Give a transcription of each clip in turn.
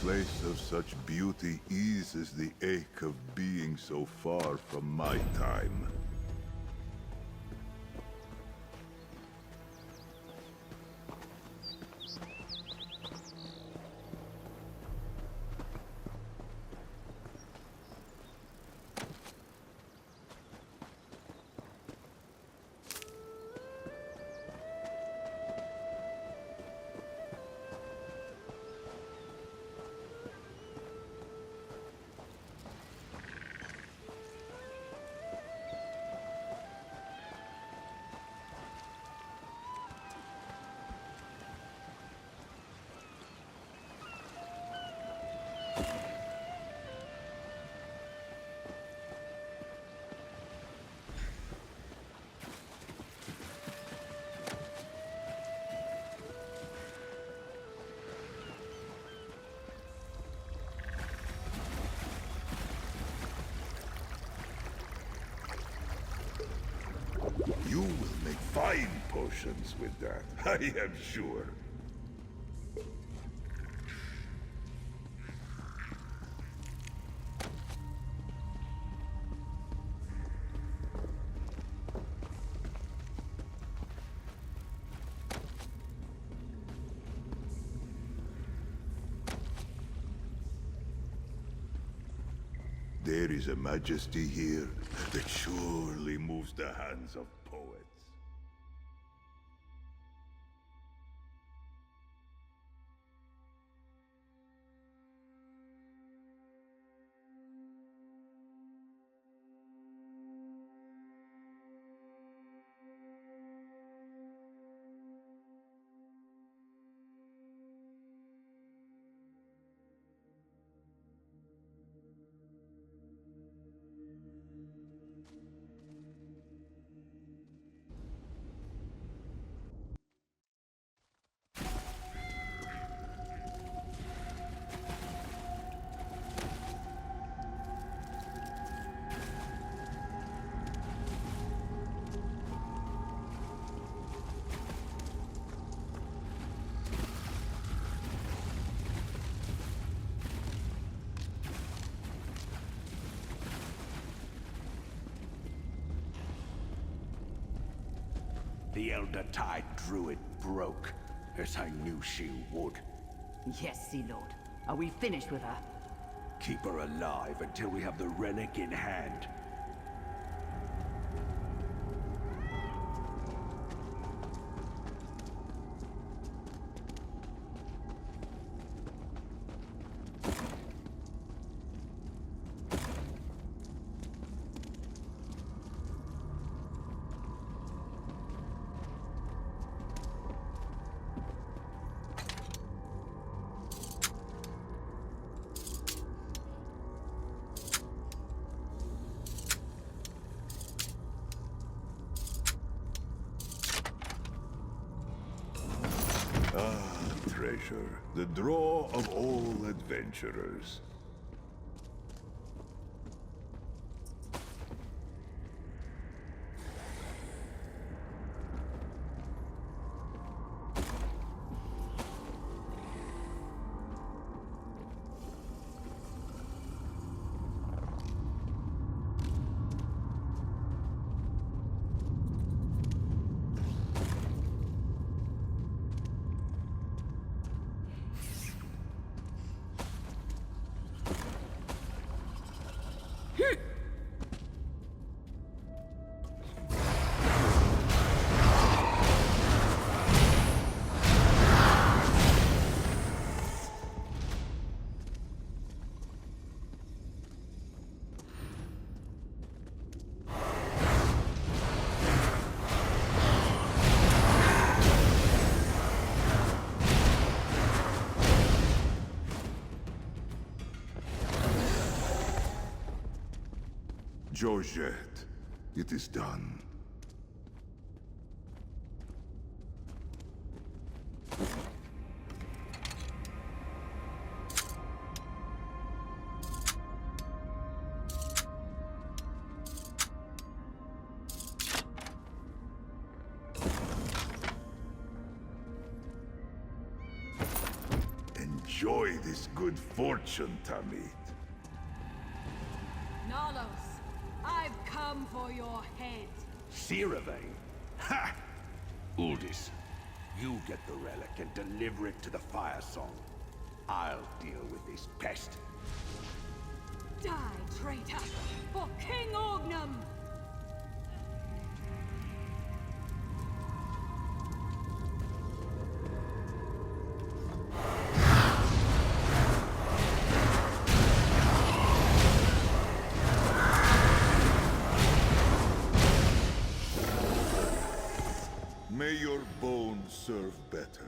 place of such beauty eases the ache of being so far from my time. You will make fine potions with that, I am sure. There is a majesty here that surely moves the hands of poets. The Elder Tide Druid broke, as I knew she would. Yes, Sea Lord. Are we finished with her? Keep her alive until we have the relic in hand. Treasure, the draw of all adventurers. Georgette, it is done. enjoy this good fortune, Tamid. Nalos, I've come for your head. Siravain? Ha! Uldis, you get the relic and deliver it to the Fire Song. I'll deal with this pest. Die, traitor, for King Orgnum! May your bones serve better.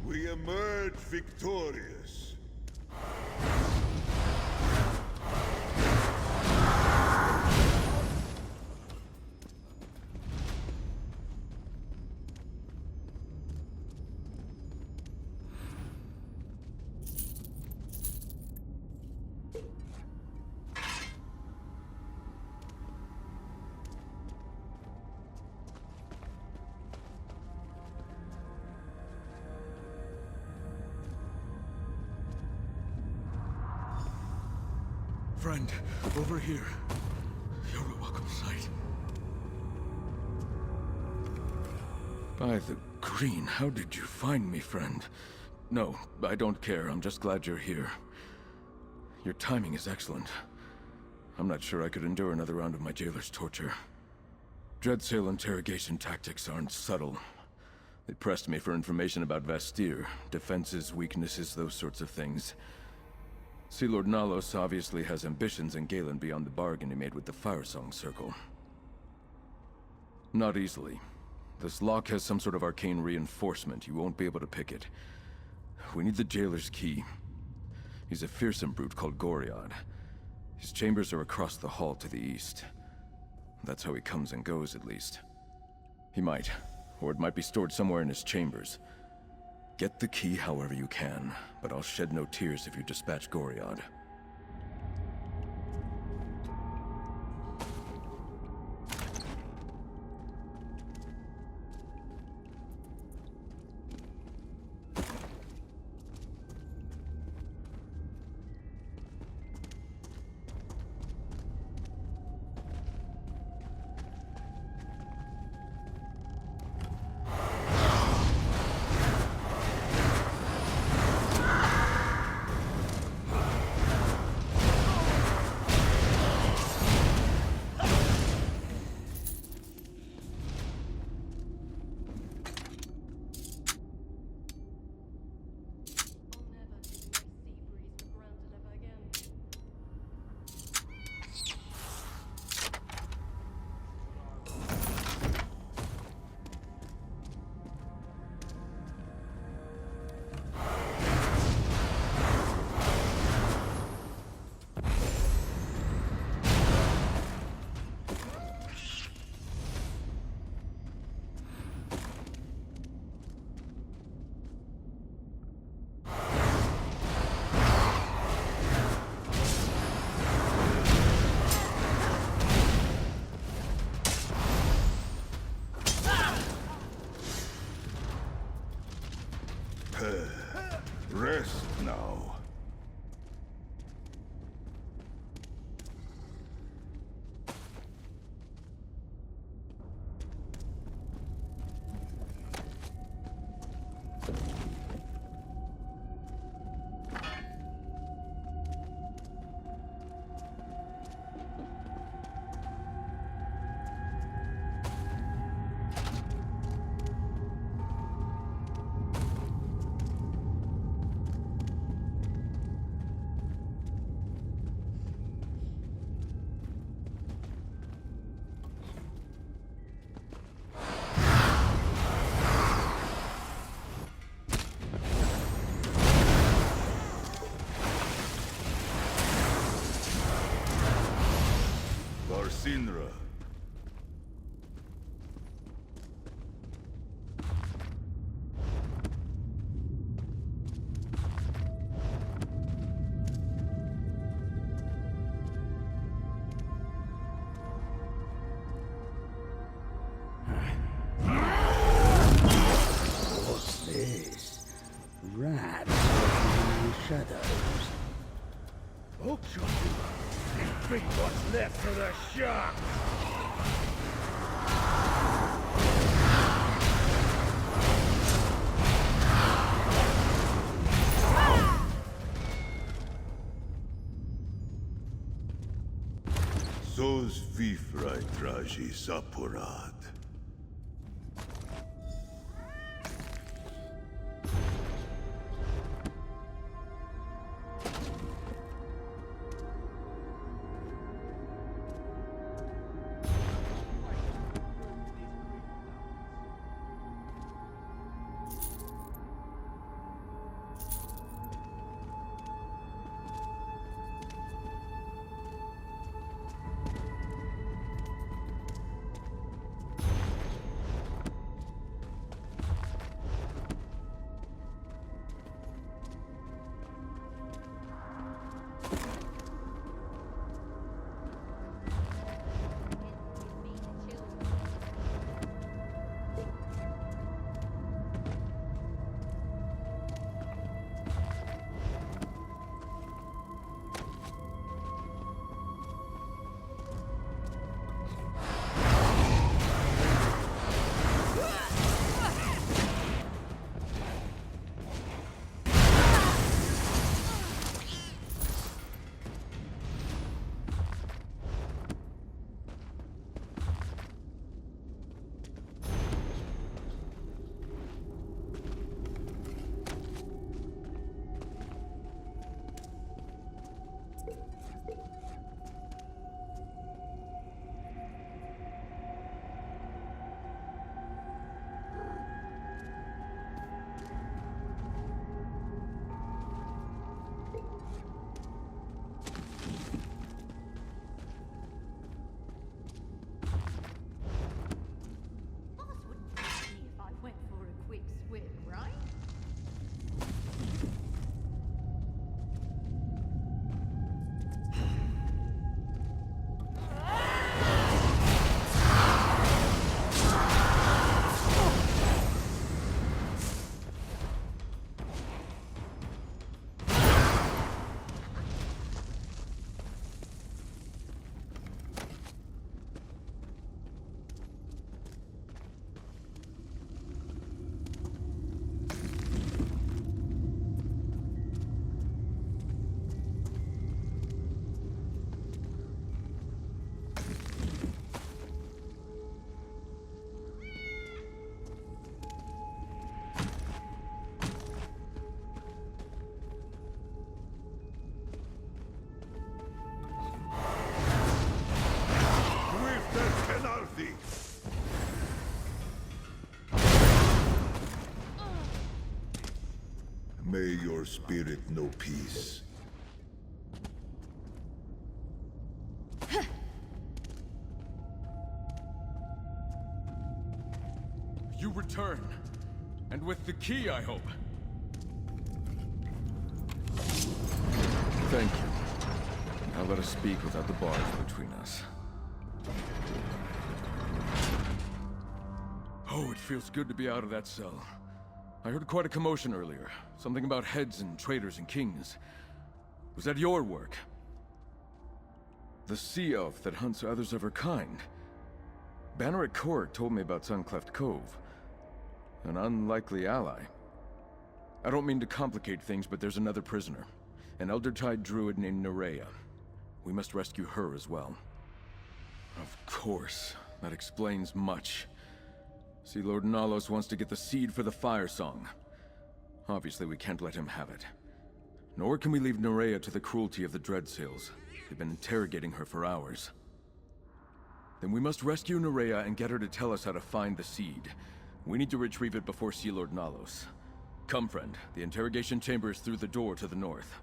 We emerge victorious. Friend, over here. You're a welcome sight. By the green, how did you find me, friend? No, I don't care. I'm just glad you're here. Your timing is excellent. I'm not sure I could endure another round of my jailer's torture. Dreadsail interrogation tactics aren't subtle. They pressed me for information about Vastir, defenses, weaknesses, those sorts of things. Sea Lord Nalos obviously has ambitions in Galen beyond the bargain he made with the Firesong Circle. Not easily. This lock has some sort of arcane reinforcement. You won't be able to pick it. We need the jailer's key. He's a fearsome brute called Goriad. His chambers are across the hall to the east. That's how he comes and goes, at least. He might, or it might be stored somewhere in his chambers. Get the key however you can, but I'll shed no tears if you dispatch Goriad. Sinra. What's this? Rats working in the shadows. Hope you bring what's left of the shark. Sos vifrai traji sapurat. May your spirit know peace. You return. And with the key, I hope. Thank you. Now let us speak without the bars between us. Oh, it feels good to be out of that cell. I heard quite a commotion earlier. Something about heads and traitors and kings. Was that your work? The sea elf that hunts others of her kind. Banneret Court told me about Suncleft Cove. An unlikely ally. I don't mean to complicate things, but there's another prisoner. An Eldertide druid named Nerea. We must rescue her as well. Of course. That explains much. See, Lord Nalos wants to get the seed for the Fire Song. Obviously, we can't let him have it. Nor can we leave Nerea to the cruelty of the Dreadsails. They've been interrogating her for hours. Then we must rescue Nerea and get her to tell us how to find the seed. We need to retrieve it before Sea Lord Nalos. Come, friend. The interrogation chamber is through the door to the north.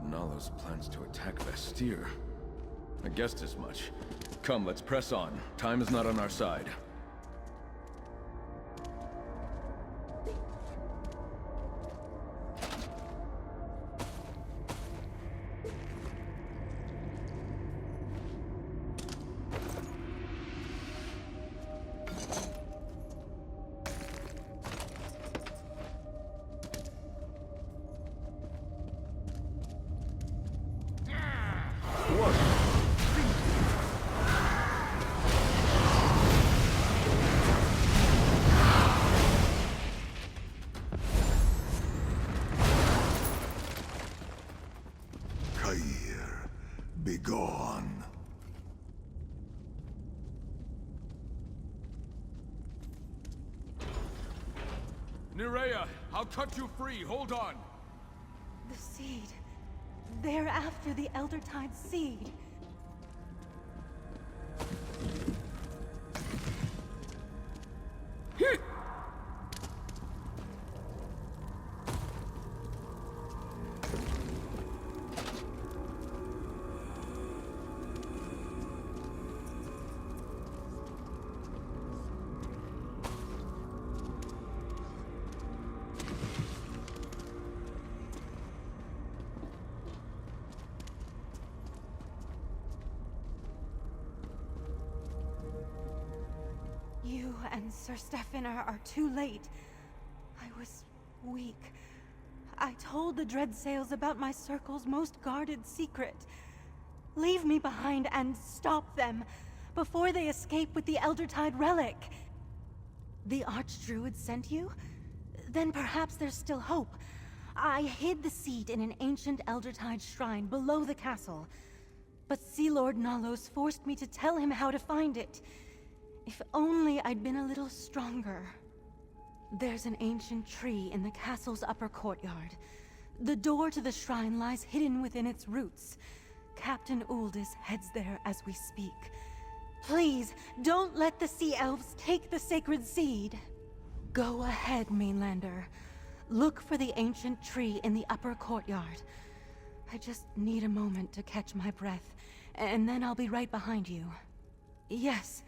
Lord Nalos plans to attack Vestir. I guessed as much. Come, let's press on. Time is not on our side. Kair, begone. Nerea, I'll cut you free. Hold on. The seed. They're after the Elder Tide seed. You and Sir Stefan are too late. I was weak. I told the Dreadsails about my circle's most guarded secret. Leave me behind and stop them before they escape with the Eldertide relic. The Archdruid sent you? Then perhaps there's still hope. I hid the seed in an ancient Eldertide shrine below the castle. But Sea Lord Nalos forced me to tell him how to find it. If only I'd been a little stronger. There's an ancient tree in the castle's upper courtyard. The door to the shrine lies hidden within its roots. Captain Uldis heads there as we speak. Please, don't let the Sea Elves take the sacred seed. Go ahead, Mainlander. Look for the ancient tree in the upper courtyard. I just need a moment to catch my breath, and then I'll be right behind you. Yes,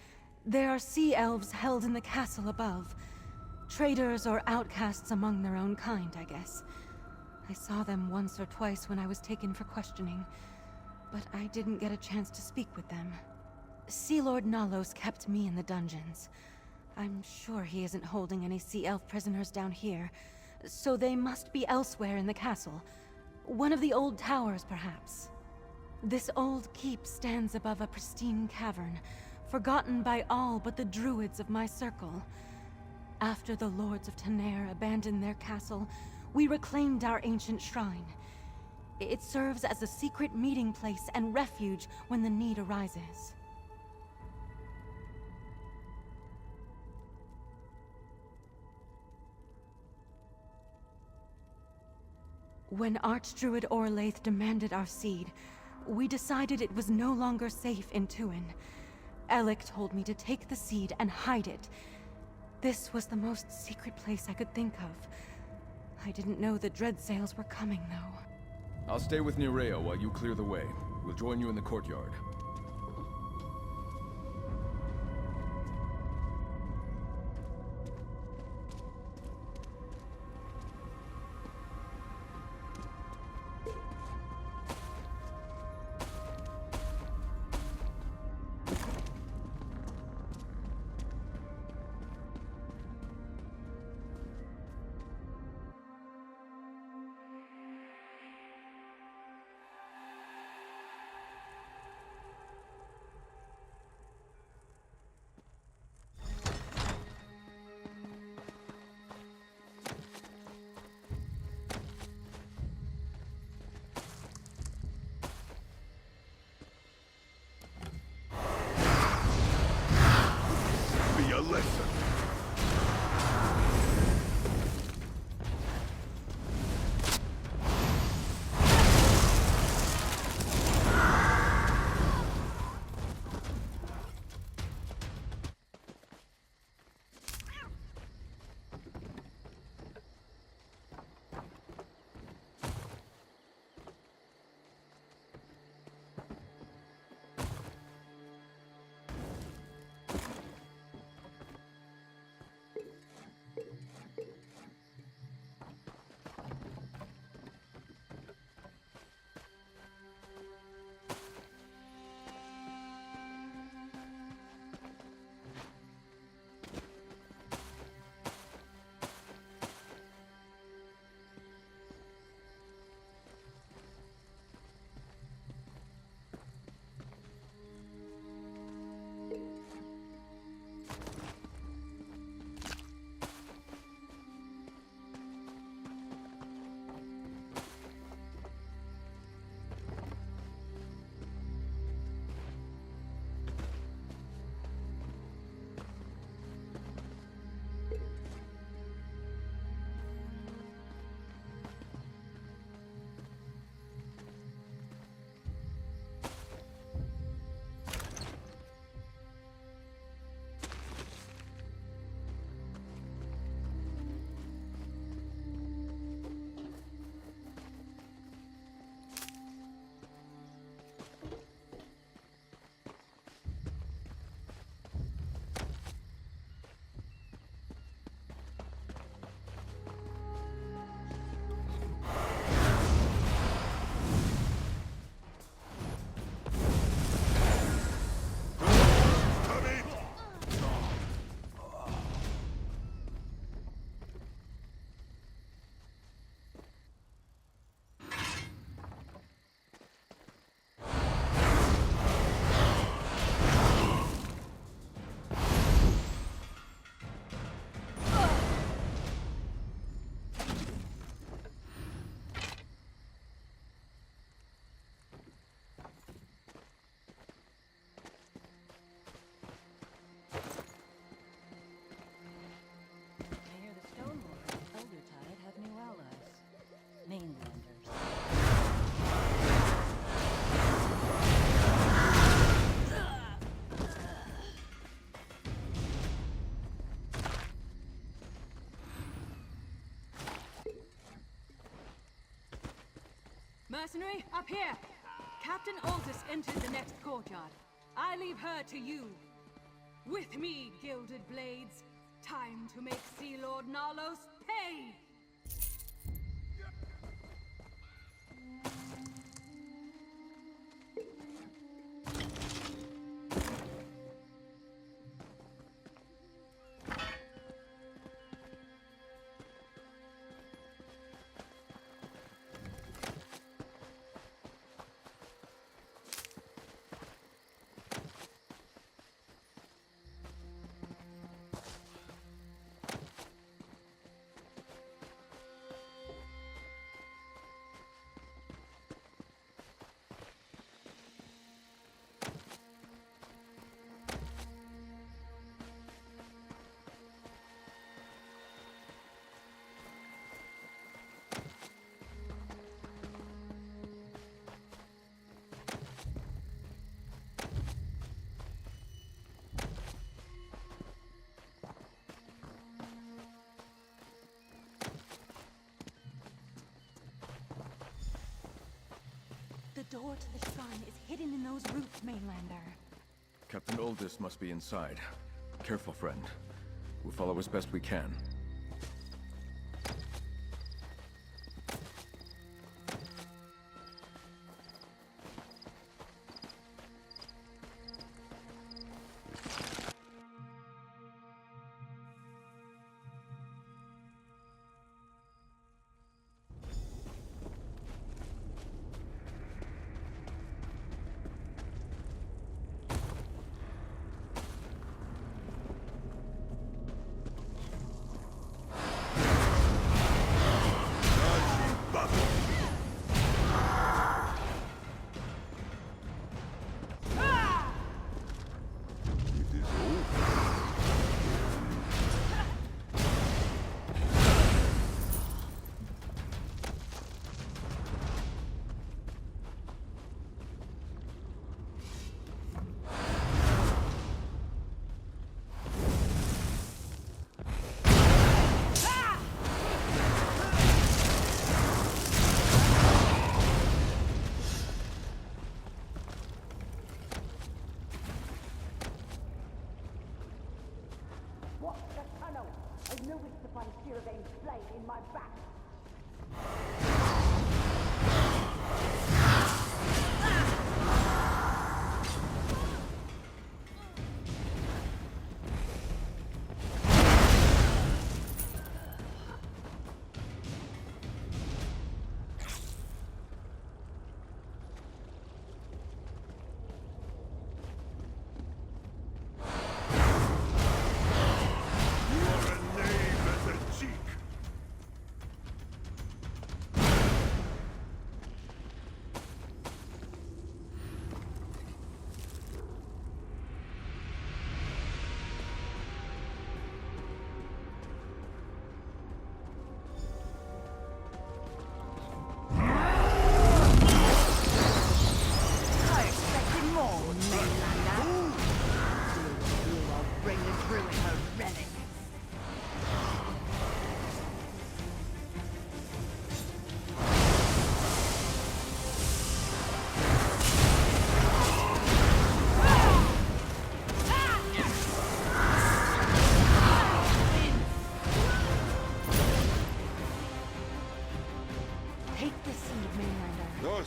there are Sea Elves held in the castle above. Traitors or outcasts among their own kind, I guess. I saw them once or twice when I was taken for questioning, but I didn't get a chance to speak with them. Sea Lord Nalos kept me in the dungeons. I'm sure he isn't holding any Sea Elf prisoners down here, so they must be elsewhere in the castle. One of the old towers, perhaps. This old keep stands above a pristine cavern, forgotten by all but the druids of my circle. After the lords of Tonnere abandoned their castle, we reclaimed our ancient shrine. It serves as a secret meeting place and refuge when the need arises. When Archdruid Orlaith demanded our seed, we decided it was no longer safe in Tuin. Alec told me to take the seed and hide it. This was the most secret place I could think of. I didn't know the Dreadsails were coming, though. I'll stay with Nerea while you clear the way. We'll join you in the courtyard. Mercenary, up here! Captain Aldous entered the next courtyard. I leave her to you. With me, Gilded Blades. Time to make Sea Lord Nalos pay! The door to the shrine is hidden in those roots, Mainlander. Captain Aldous must be inside. Careful, friend. We'll follow as best we can. Watch the tunnel! I no wish to find Siravain slain in my back!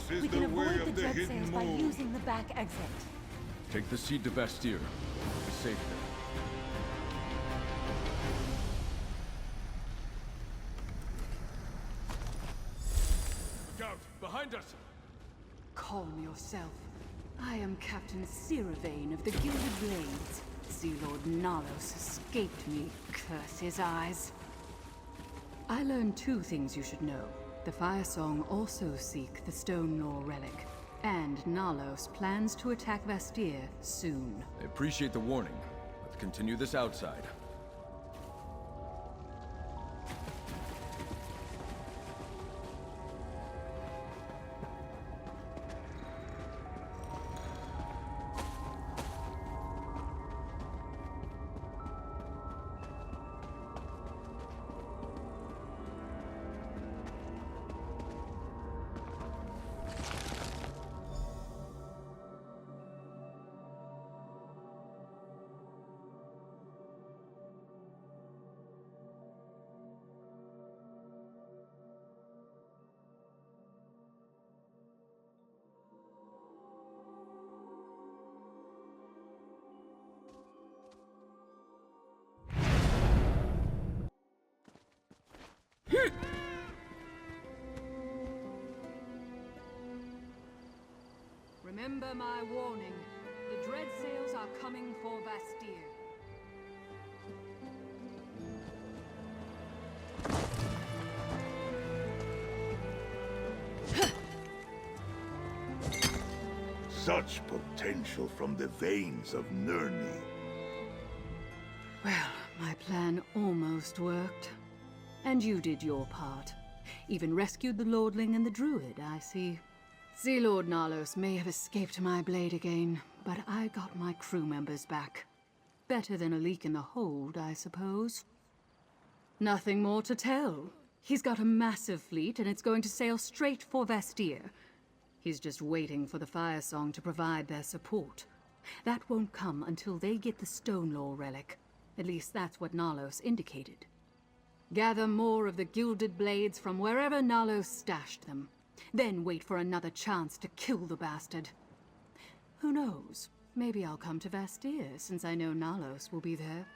This We is can the way avoid the of the dread hidden sails by move. using the back exit. Take the seed to Bastille. Be safe there. Look out! Behind us! Calm yourself. I am Captain Siravain of the Gilded Blades. Sea Lord Nalos escaped me, curse his eyes. I learned two things you should know. The Fire Song also seek the Stone Lore relic, and Nalos plans to attack Bastille soon. I appreciate the warning. Let's continue this outside. Remember my warning. The dread sails are coming for Vastir. Such potential from the veins of Nirni. Well, my plan almost worked. And you did your part. Even rescued the Lordling and the Druid, I see. Sea Lord Nalos may have escaped my blade again, but I got my crew members back. Better than a leak in the hold, I suppose. Nothing more to tell. He's got a massive fleet, and it's going to sail straight for Vastir. He's just waiting for the Fire Song to provide their support. That won't come until they get the Stonelaw relic. At least that's what Nalos indicated. Gather more of the gilded blades from wherever Nalos stashed them. Then wait for another chance to kill the bastard. Who knows? Maybe I'll come to Vastir, since I know Nalos will be there.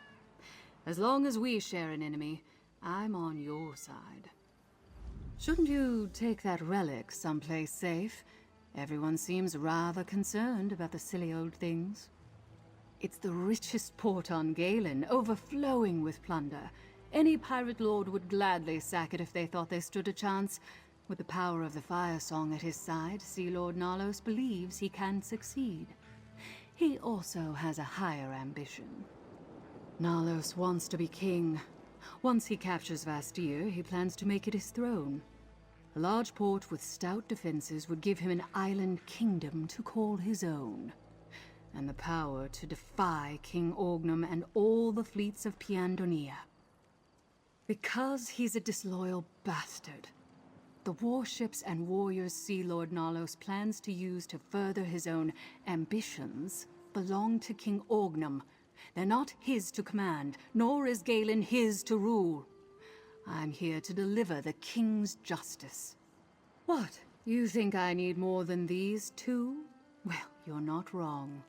As long as we share an enemy, I'm on your side. Shouldn't you take that relic someplace safe? Everyone seems rather concerned about the silly old things. It's the richest port on Galen, overflowing with plunder. Any pirate lord would gladly sack it if they thought they stood a chance. With the power of the Fire Song at his side, Sea Lord Nalos believes he can succeed. He also has a higher ambition. Nalos wants to be king. Once he captures Vastir, he plans to make it his throne. A large port with stout defenses would give him an island kingdom to call his own. And the power to defy King Orgnum and all the fleets of Piandonia. Because he's a disloyal bastard, the warships and warriors Sea Lord Nalos plans to use to further his own ambitions belong to King Orgnum. They're not his to command, nor is Galen his to rule. I'm here to deliver the king's justice. What? You think I need more than these two? Well, you're not wrong.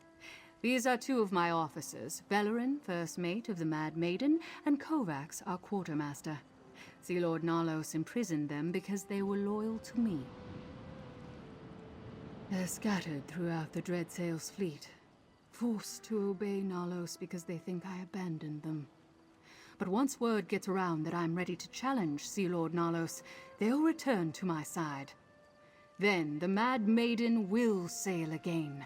These are two of my officers, Velerin, first mate of the Mad Maiden, and Kovacs, our quartermaster. Sea Lord Nalos imprisoned them because they were loyal to me. They're scattered throughout the Dreadsail's fleet, forced to obey Nalos because they think I abandoned them. But once word gets around that I'm ready to challenge Sea Lord Nalos, they'll return to my side. Then the Mad Maiden will sail again.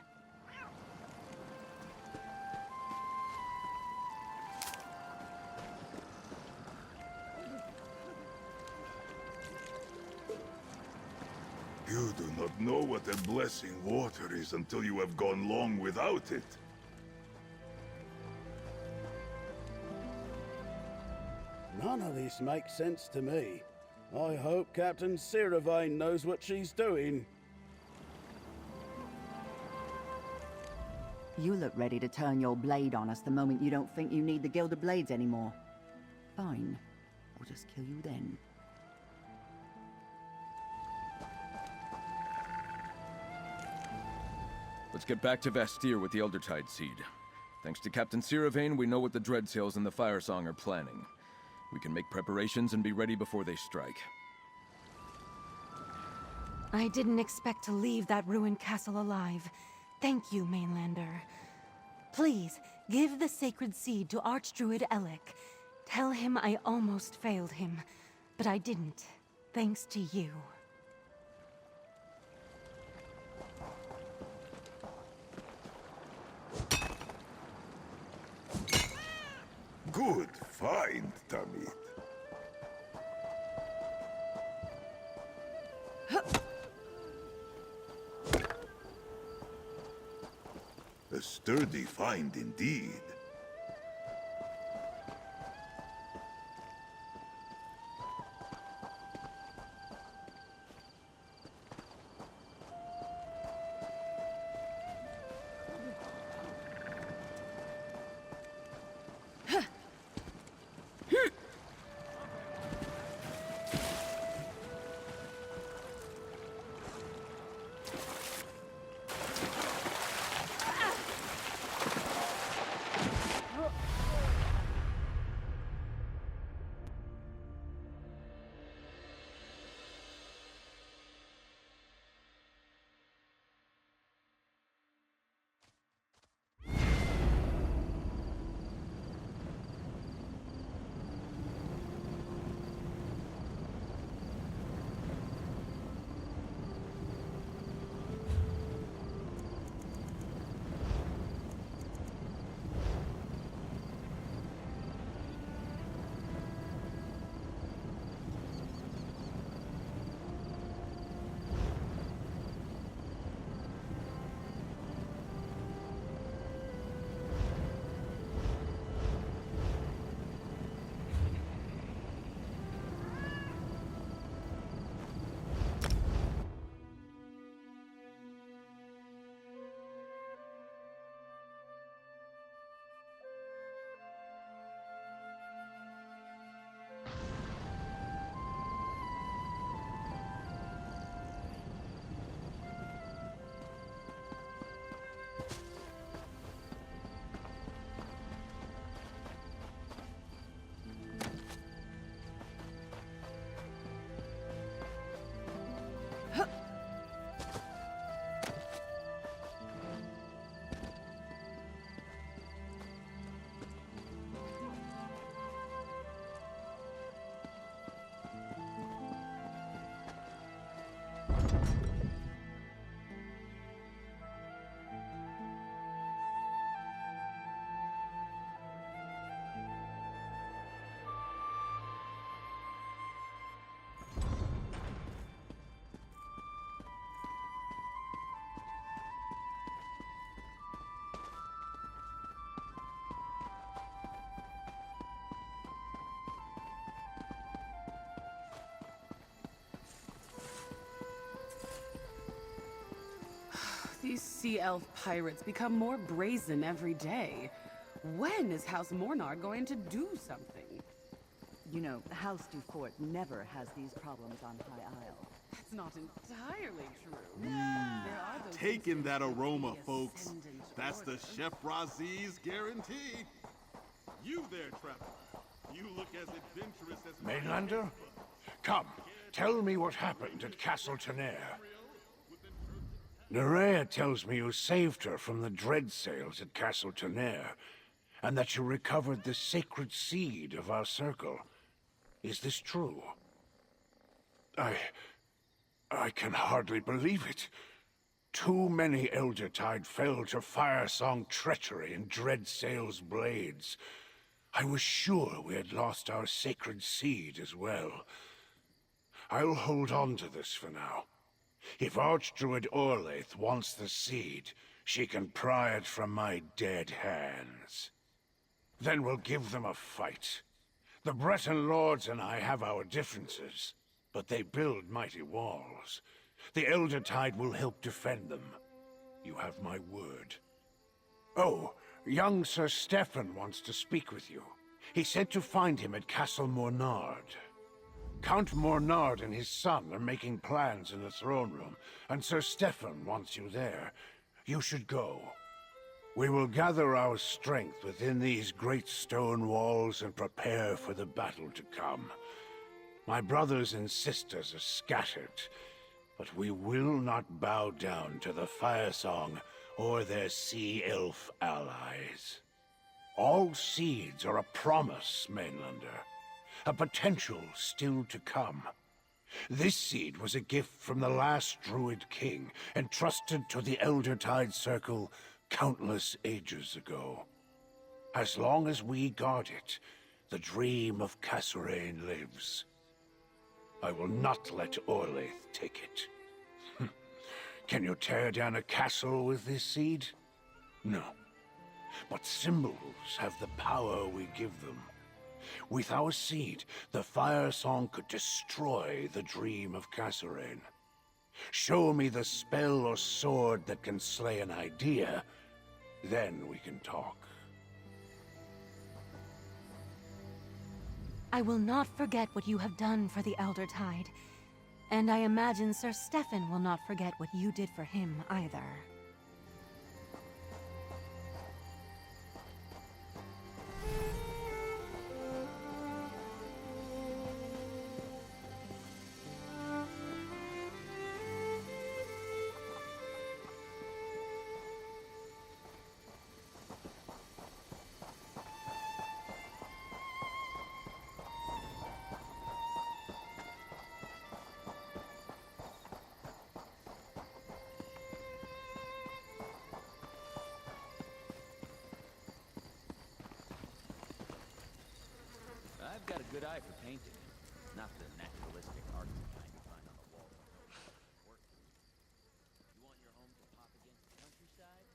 You do not know what a blessing water is until you have gone long without it. None of this makes sense to me. I hope Captain Siravane knows what she's doing. You look ready to turn your blade on us the moment you don't think you need the Gilded Blades anymore. Fine. I'll just kill you then. Let's get back to Vastir with the Eldertide Seed. Thanks to Captain Siravane, we know what the Dreadsails and the Fire Song are planning. We can make preparations and be ready before they strike. I didn't expect to leave that ruined castle alive. Thank you, Mainlander. Please, give the sacred seed to Archdruid Elec. Tell him I almost failed him, but I didn't, thanks to you. Good find, Tamid. A sturdy find indeed. These sea elf pirates become more brazen every day. When is House Mornard going to do something? You know, House Dufort never has these problems on High Isle. That's not entirely true. There are those Taking that instances of aroma, the folks. Ascendant That's the Order. Chef Raziz guarantee. You there, Trevor. You look as adventurous as... Mainlander? Come, tell me what happened at Castle Tonnere. Nerea tells me you saved her from the dread sails at Castle Tonnere, and that you recovered the sacred seed of our circle. Is this true? I can hardly believe it. Too many Eldertide fell to Firesong treachery in Dreadsail's blades. I was sure we had lost our sacred seed as well. I'll hold on to this for now. If Archdruid Orlaith wants the seed, she can pry it from my dead hands. Then we'll give them a fight. The Breton lords and I have our differences, but they build mighty walls. The Eldertide will help defend them. You have my word. Oh, young Sir Stefan wants to speak with you. He said to find him at Castle Mornard. Count Mornard and his son are making plans in the throne room, and Sir Stefan wants you there. You should go. We will gather our strength within these great stone walls and prepare for the battle to come. My brothers and sisters are scattered, but we will not bow down to the Firesong or their sea elf allies. All seeds are a promise, Mainlander. A potential still to come. This seed was a gift from the last Druid King, entrusted to the Eldertide Circle countless ages ago. As long as we guard it, the dream of Kasserine lives. I will not let Orlaith take it. Can you tear down a castle with this seed? No. But symbols have the power we give them. With our seed, the Firesong could destroy the dream of Kasserine. Show me the spell or sword that can slay an idea, then we can talk. I will not forget what you have done for the Eldertide. And I imagine Sir Stefan will not forget what you did for him either. I've got a good eye for painting. Not the naturalistic art kind you find on the wall. You want your home to pop against the countryside?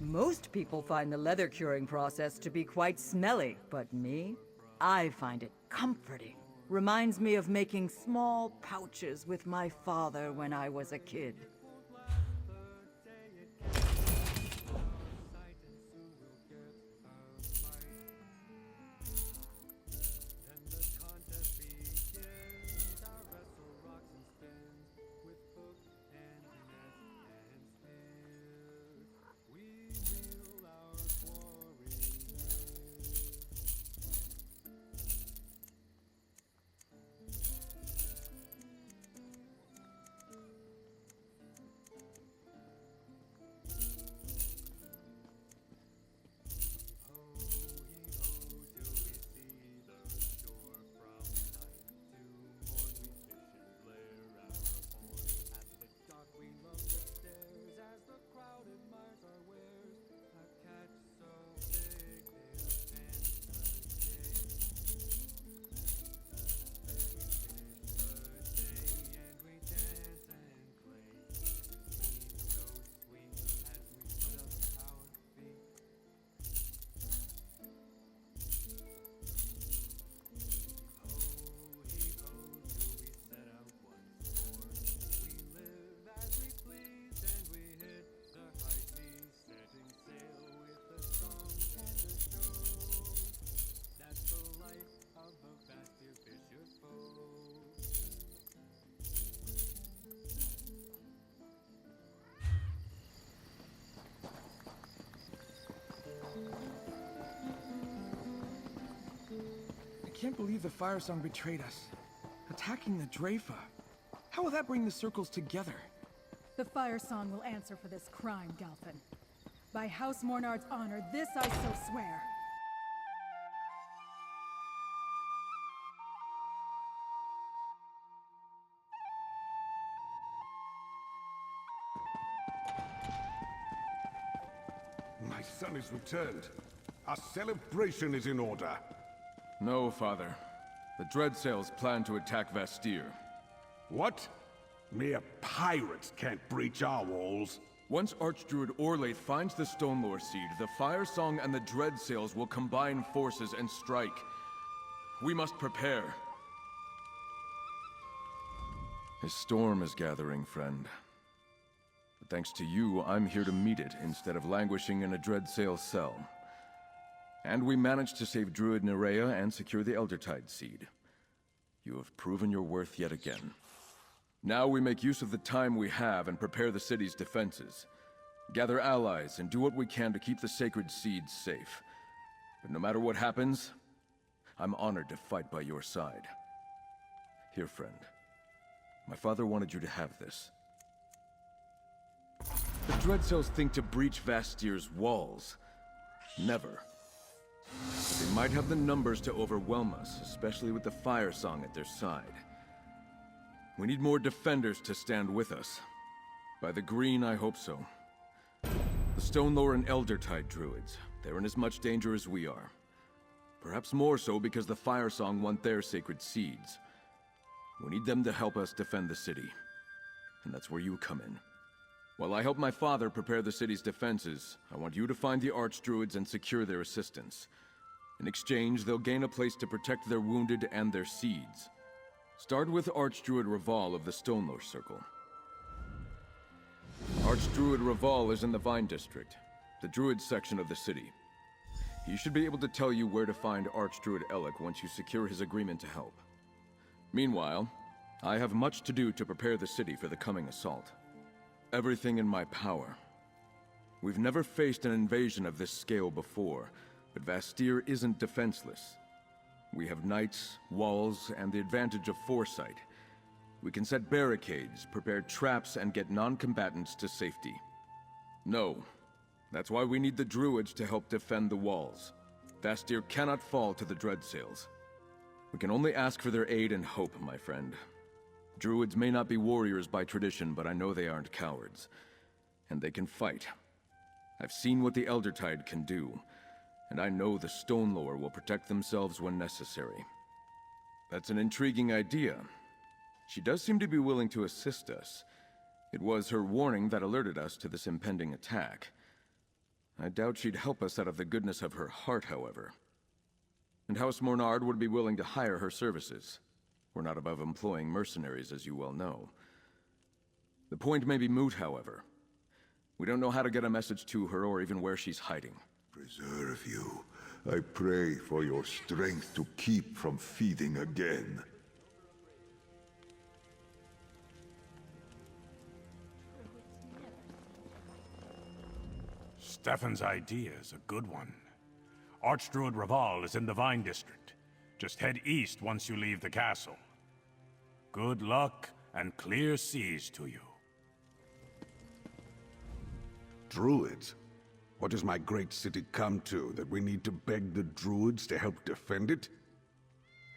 Most people find the leather curing process to be quite smelly, but me? I find it comforting. Reminds me of making small pouches with my father when I was a kid. can't believe the Fire Song betrayed us. Attacking the Drafa. How will that bring the circles together? The Fire Song will answer for this crime, Galfin. By House Mornard's honor, this I so swear. My son is returned. Our celebration is in order. No, Father. The Dreadsails plan to attack Vastir. What? Mere pirates can't breach our walls. Once Archdruid Orlaith finds the Stonelore Seed, the Fire Song and the Dreadsails will combine forces and strike. We must prepare. A storm is gathering, friend. But thanks to you, I'm here to meet it instead of languishing in a Dreadsail cell. And we managed to save Druid Nerea and secure the Eldertide Seed. You have proven your worth yet again. Now we make use of the time we have and prepare the city's defenses. Gather allies and do what we can to keep the sacred seeds safe. But no matter what happens, I'm honored to fight by your side. Here, friend. My father wanted you to have this. The Dreadsails think to breach Vastir's walls. Never. But they might have the numbers to overwhelm us, especially with the Fire Song at their side. We need more defenders to stand with us. By the green, I hope so. The Stonelore and Eldertide druids, they're in as much danger as we are. Perhaps more so because the Fire Song want their sacred seeds. We need them to help us defend the city. And that's where you come in. While I help my father prepare the city's defenses, I want you to find the Archdruids and secure their assistance. In exchange, they'll gain a place to protect their wounded and their seeds. Start with Archdruid Raval of the Stonelore Circle. Archdruid Raval is in the Vine District, the Druid section of the city. He should be able to tell you where to find Archdruid Elec once you secure his agreement to help. Meanwhile, I have much to do to prepare the city for the coming assault. Everything in my power. We've never faced an invasion of this scale before, but Vastir isn't defenseless. We have knights, walls, and the advantage of foresight. We can set barricades, prepare traps, and get non-combatants to safety. No. That's why we need the druids to help defend the walls. Vastir cannot fall to the Dreadsails. We can only ask for their aid and hope, my friend. Druids may not be warriors by tradition, but I know they aren't cowards. And they can fight. I've seen what the Eldertide can do, and I know the Stonelore will protect themselves when necessary. That's an intriguing idea. She does seem to be willing to assist us. It was her warning that alerted us to this impending attack. I doubt she'd help us out of the goodness of her heart, however. And House Mornard would be willing to hire her services. We're not above employing mercenaries, as you well know. The point may be moot, however. We don't know how to get a message to her or even where she's hiding. Preserve you. I pray for your strength to keep from feeding again. Stefan's idea is a good one. Archdruid Raval is in the Vine District. Just head east once you leave the castle. Good luck and clear seas to you. Druids? What has my great city come to, that we need to beg the druids to help defend it?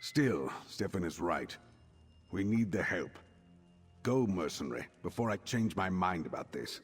Still, Stefan is right. We need the help. Go, mercenary, before I change my mind about this.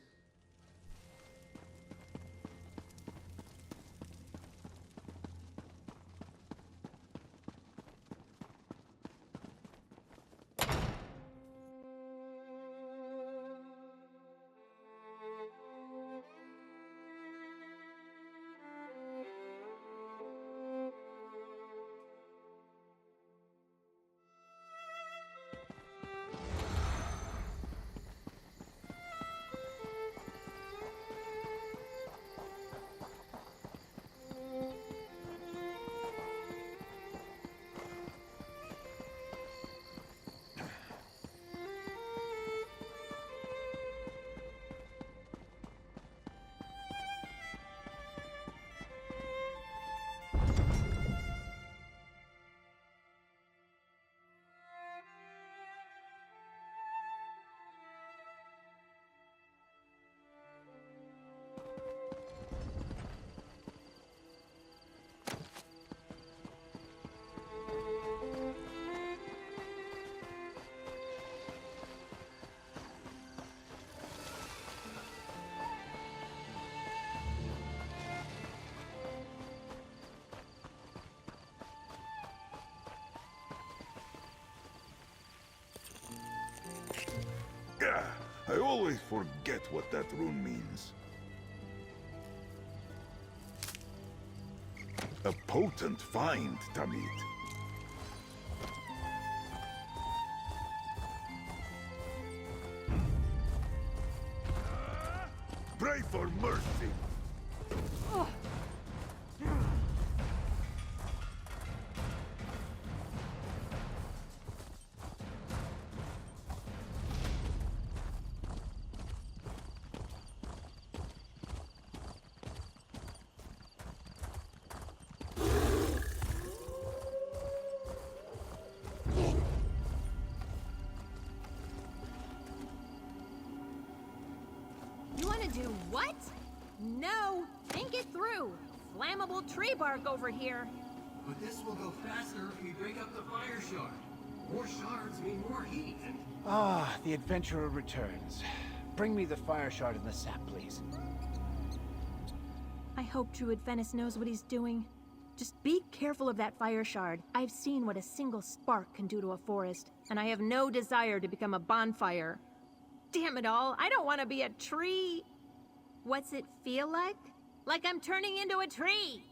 I always forget what that rune means. A potent find, Tamid. Pray for mercy. You want to do what? No! Think it through! Flammable tree bark over here! But this will go faster if we break up the fire shard. More shards mean more heat and... Ah, the adventurer returns. Bring me the fire shard and the sap, please. I hope Druid Venice knows what he's doing. Just be careful of that fire shard. I've seen what a single spark can do to a forest, and I have no desire to become a bonfire. Damn it all, I don't want to be a tree! What's it feel like? Like I'm turning into a tree!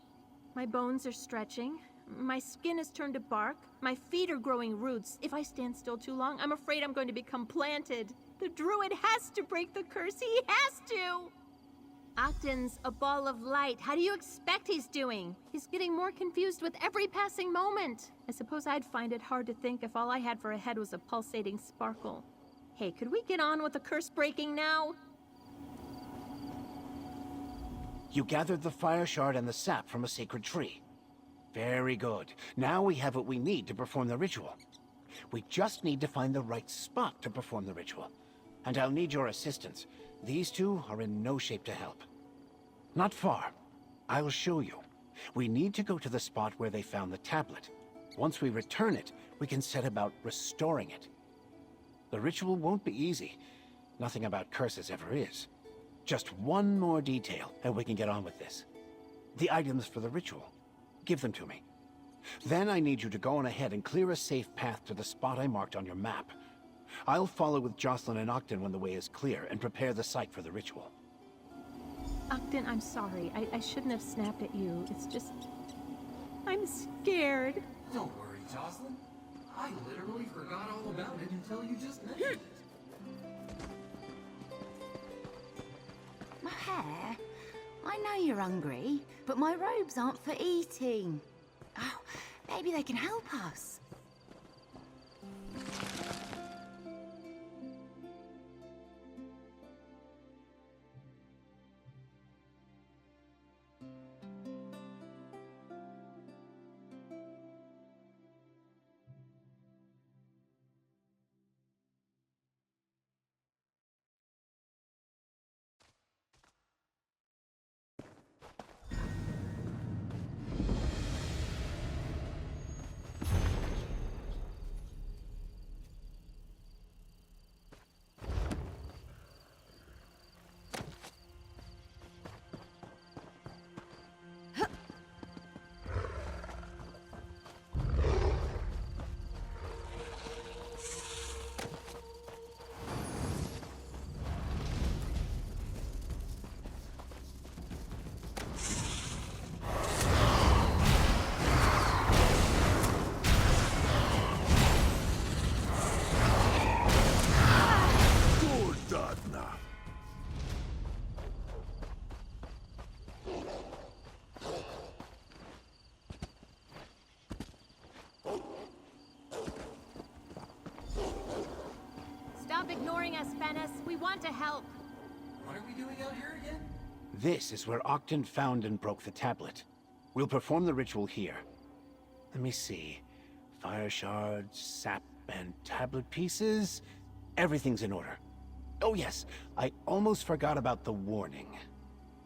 My bones are stretching. My skin has turned to bark. My feet are growing roots. If I stand still too long, I'm afraid I'm going to become planted. The druid has to break the curse. He has to! Octan's a ball of light. How do you expect he's doing? He's getting more confused with every passing moment. I suppose I'd find it hard to think if all I had for a head was a pulsating sparkle. Hey, could we get on with the curse breaking now? You gathered the fire shard and the sap from a sacred tree. Very good. Now we have what we need to perform the ritual. We just need to find the right spot to perform the ritual. And I'll need your assistance. These two are in no shape to help. Not far. I'll show you. We need to go to the spot where they found the tablet. Once we return it, we can set about restoring it. The ritual won't be easy. Nothing about curses ever is. Just one more detail, and we can get on with this. The items for the ritual. Give them to me. Then I need you to go on ahead and clear a safe path to the spot I marked on your map. I'll follow with Jocelyn and Octan when the way is clear, and prepare the site for the ritual. Octan, I'm sorry. I shouldn't have snapped at you. It's just... I'm scared. Don't worry, Jocelyn. I literally forgot all about it until you just mentioned it. My hair? I know you're hungry, but my robes aren't for eating. Oh, maybe they can help us. Stop ignoring us, Venice. We want to help. What are we doing out here again? This is where Octan found and broke the tablet. We'll perform the ritual here. Let me see. Fire shards, sap, and tablet pieces. Everything's in order. Oh yes, I almost forgot about the warning.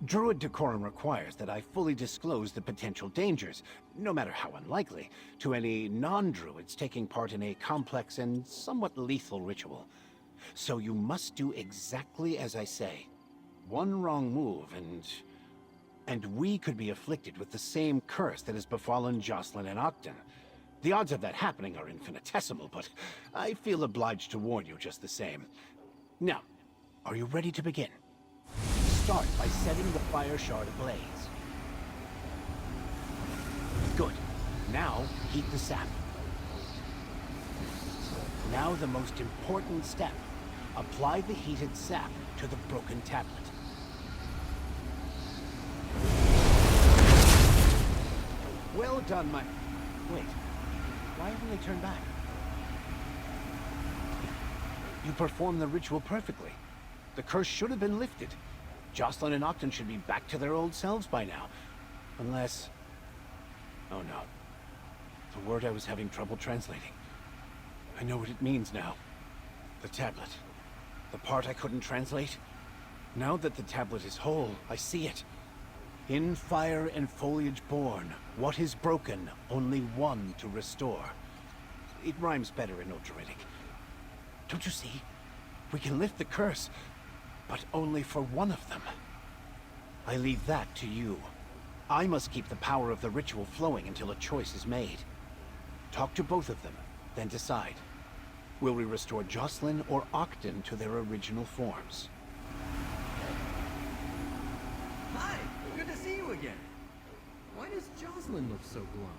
Druid decorum requires that I fully disclose the potential dangers, no matter how unlikely, to any non-druids taking part in a complex and somewhat lethal ritual. So you must do exactly as I say. One wrong move and we could be afflicted with the same curse that has befallen Jocelyn and Octan. The odds of that happening are infinitesimal, but I feel obliged to warn you just the same. Now, Are you ready to begin? Start by setting the fire shard ablaze. Good. Now, heat the sap. Now the most important step. Apply the heated sap to the broken tablet. Well done, my... Wait. Why haven't they turned back? You performed the ritual perfectly. The curse should have been lifted. Jocelyn and Octon should be back to their old selves by now. Unless... Oh no. The word I was having trouble translating. I know what it means now. The tablet. The part I couldn't translate. Now that the tablet is whole, I see it. In fire and foliage born, what is broken, only one to restore. It rhymes better in Old Druidic. Don't you see? We can lift the curse, but only for one of them. I leave that to you. I must keep the power of the ritual flowing until a choice is made. Talk to both of them, then decide. Will we restore Jocelyn or Octon to their original forms? Hi! Good to see you again. Why does Jocelyn look so glum?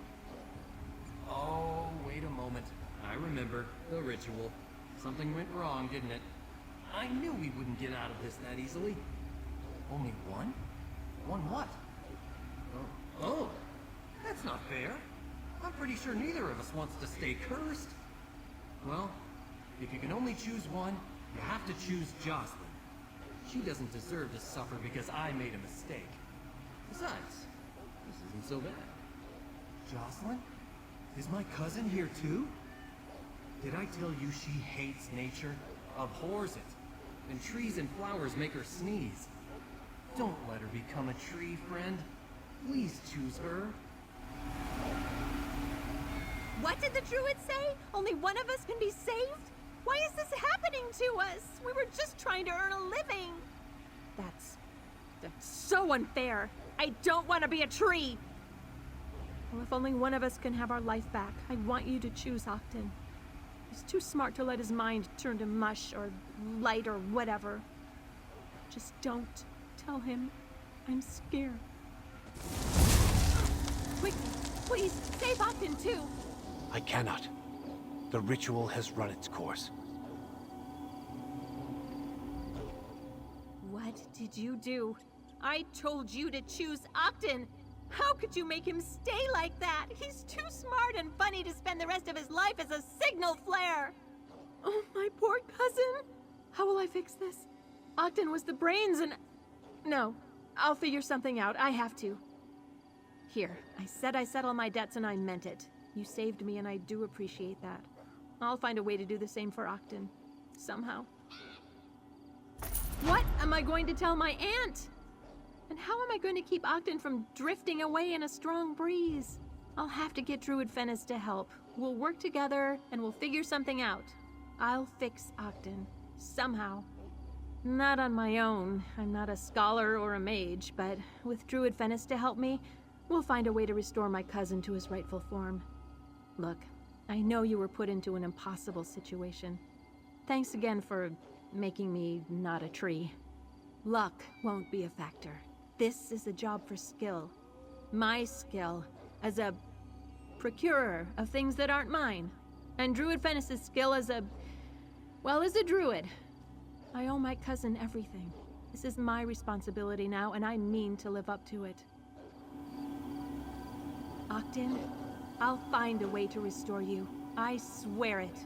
Oh, wait a moment. I remember. The ritual. Something went wrong, didn't it? I knew we wouldn't get out of this that easily. Only one? One what? Oh, that's not fair. I'm pretty sure neither of us wants to stay cursed. Well, if you can only choose one, you have to choose Jocelyn. She doesn't deserve to suffer because I made a mistake. Besides, this isn't so bad. Jocelyn? Is my cousin here too? Did I tell you she hates nature? Abhors it. And trees and flowers make her sneeze. Don't let her become a tree, friend. Please choose her. What did the druid say? Only one of us can be saved? Why is this happening to us? We were just trying to earn a living. That's so unfair. I don't want to be a tree. Well, if only one of us can have our life back, I want you to choose Octon. He's too smart to let his mind turn to mush or light or whatever. Just don't tell him I'm scared. Quick, please, save Octon too. I cannot. The ritual has run its course. What did you do? I told you to choose Octon. How could you make him stay like that? He's too smart and funny to spend the rest of his life as a signal flare. Oh, my poor cousin. How will I fix this? Octon was the brains and... No, I'll figure something out. I have to. Here, I said I settle my debts and I meant it. You saved me and I do appreciate that. I'll find a way to do the same for Octon. Somehow. What am I going to tell my aunt? And how am I going to keep Octon from drifting away in a strong breeze? I'll have to get Druid Fennis to help. We'll work together and we'll figure something out. I'll fix Octon. Somehow. Not on my own. I'm not a scholar or a mage, but with Druid Fennis to help me, we'll find a way to restore my cousin to his rightful form. Look, I know you were put into an impossible situation. Thanks again for making me not a tree. Luck won't be a factor. This is a job for skill. My skill as a procurer of things that aren't mine. And Druid Fennis' skill as a druid. I owe my cousin everything. This is my responsibility now, and I mean to live up to it. Octon, I'll find a way to restore you. I swear it.